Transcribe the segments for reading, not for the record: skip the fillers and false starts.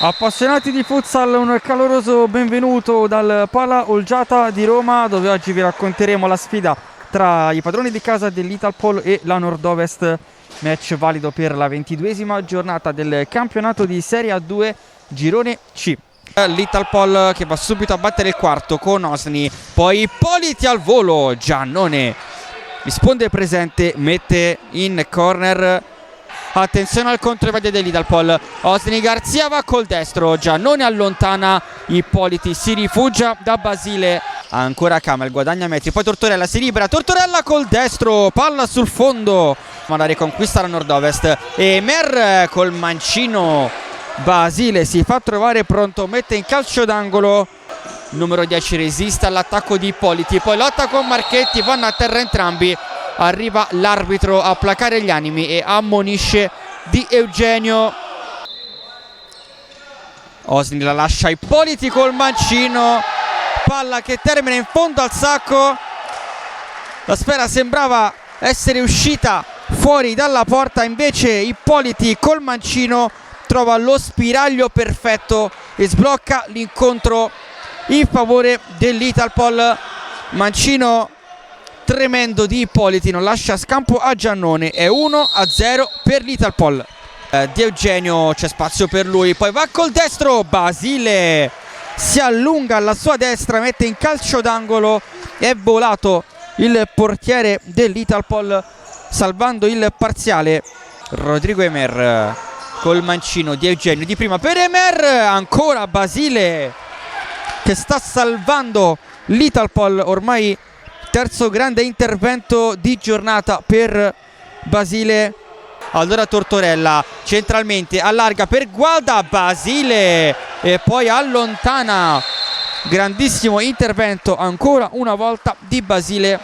Appassionati di futsal, un caloroso benvenuto dal Pala Olgiata di Roma, dove oggi vi racconteremo la sfida tra i padroni di casa dell'Italpol e la Nord-Ovest, match valido per la 22esima giornata del campionato di Serie A2 Girone C. L'Italpol che va subito a battere il quarto con Osni, poi Ippoliti al volo, Giannone risponde presente, mette in corner. Attenzione al contropiede dell'Italpol. Osni Garzia va col destro, Giannone allontana, Ippoliti si rifugia da Basile. Ancora Camel, guadagna metri, poi Tortorella si libera, Tortorella col destro, palla sul fondo, ma la riconquista la Nord-Ovest. E Mer col mancino, Basile si fa trovare pronto, mette in calcio d'angolo. Numero 10 resiste all'attacco di Ippoliti, poi lotta con Marchetti, vanno a terra entrambi. Arriva l'arbitro a placare gli animi e ammonisce Di Eugenio. Osni la lascia Ippoliti col mancino, palla che termina in fondo al sacco. La sfera sembrava essere uscita fuori dalla porta, invece Ippoliti col mancino trova lo spiraglio perfetto e sblocca l'incontro in favore dell'Italpol. Mancino tremendo di Ippoliti non lascia scampo a Giannone, è 1-0 per l'Italpol. Di Eugenio, c'è spazio per lui, poi va col destro, Basile si allunga alla sua destra, mette in calcio d'angolo, è volato il portiere dell'Italpol salvando il parziale. Rodrigo Emer col mancino, Di Eugenio di prima per Emer, ancora Basile che sta salvando l'Italpol, ormai terzo grande intervento di giornata per Basile. Allora Tortorella centralmente allarga per Gualda, Basile e poi allontana. Grandissimo intervento ancora una volta di Basile.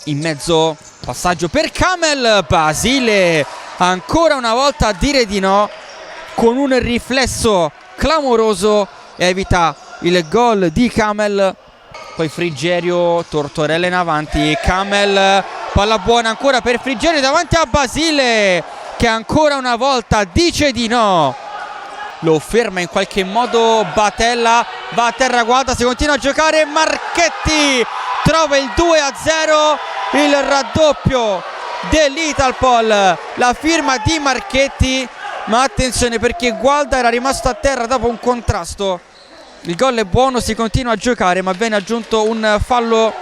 In mezzo passaggio per Camel, Basile ancora una volta a dire di no con un riflesso clamoroso, evita il gol di Camel. Poi Frigerio, Tortorella in avanti, Camel, palla buona ancora per Frigerio davanti a Basile che ancora una volta dice di no. Lo ferma in qualche modo Batella, va a terra Gualda, si continua a giocare, Marchetti trova il 2-0, il raddoppio dell'Italpol, la firma di Marchetti, ma attenzione perché Gualda era rimasto a terra dopo un contrasto. Il gol è buono, si continua a giocare, ma viene aggiunto un fallo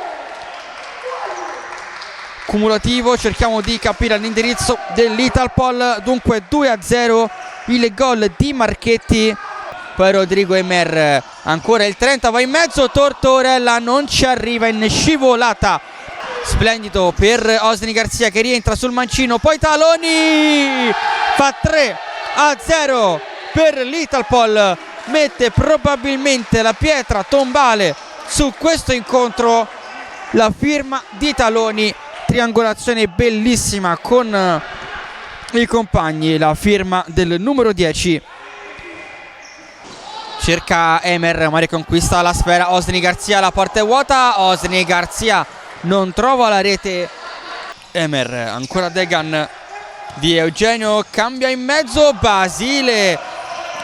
cumulativo. Cerchiamo di capire l'indirizzo dell'Italpol. Dunque 2-0 il gol di Marchetti. Poi Rodrigo Emer, ancora il 30, va in mezzo, Tortorella non ci arriva, in scivolata. Splendido per Osni Garzia che rientra sul mancino, poi Taloni fa 3-0 per l'Italpol. Mette probabilmente la pietra tombale su questo incontro, la firma di Taloni, triangolazione bellissima con i compagni, la firma del numero 10. Cerca Emer, ma riconquista la sfera, Osni Garzia, la porta è vuota, Osni Garzia non trova la rete. Emer, ancora Degan, Di Eugenio cambia in mezzo, Basile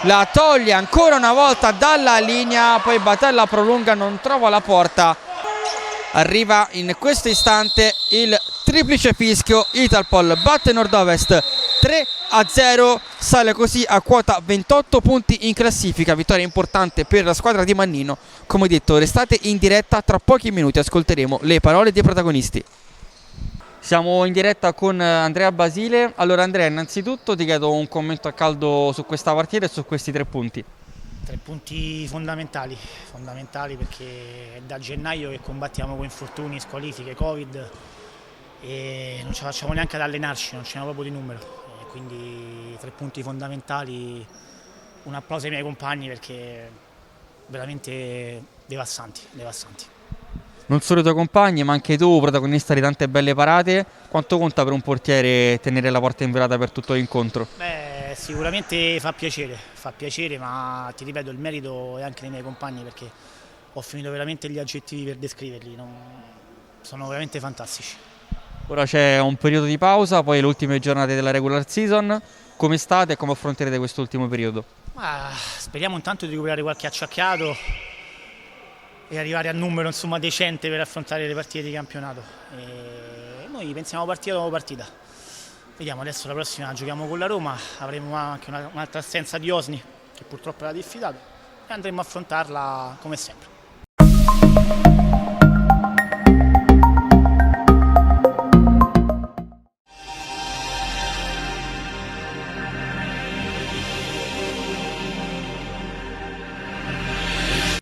la toglie ancora una volta dalla linea, poi Batella prolunga, non trova la porta. Arriva in questo istante il triplice fischio, Italpol batte Nord-Ovest 3-0, sale così a quota 28 punti in classifica, vittoria importante per la squadra di Mannino. Come detto, restate in diretta, tra pochi minuti ascolteremo le parole dei protagonisti. Siamo in diretta con Andrea Basile. Allora Andrea, innanzitutto ti chiedo un commento a caldo su questa partita e su questi 3 punti. 3 punti fondamentali perché è da gennaio che combattiamo con infortuni, squalifiche, Covid e non ce la facciamo neanche ad allenarci, non ce n'è proprio di numero. E quindi 3 punti fondamentali, un applauso ai miei compagni perché veramente devastanti. Non solo i tuoi compagni, ma anche tu, protagonista di tante belle parate. Quanto conta per un portiere tenere la porta inviolata per tutto l'incontro? Beh, sicuramente fa piacere, ma ti ripeto, il merito è anche dei miei compagni perché ho finito veramente gli aggettivi per descriverli, sono veramente fantastici. Ora c'è un periodo di pausa, poi le ultime giornate della regular season. come state e come affronterete quest'ultimo periodo? Ma speriamo intanto di recuperare qualche acciaccato e arrivare a numero insomma decente per affrontare le partite di campionato. E noi pensiamo partita dopo partita. Vediamo, adesso la prossima giochiamo con la Roma, avremo anche un'altra assenza di Osni che purtroppo era diffidato e andremo a affrontarla come sempre.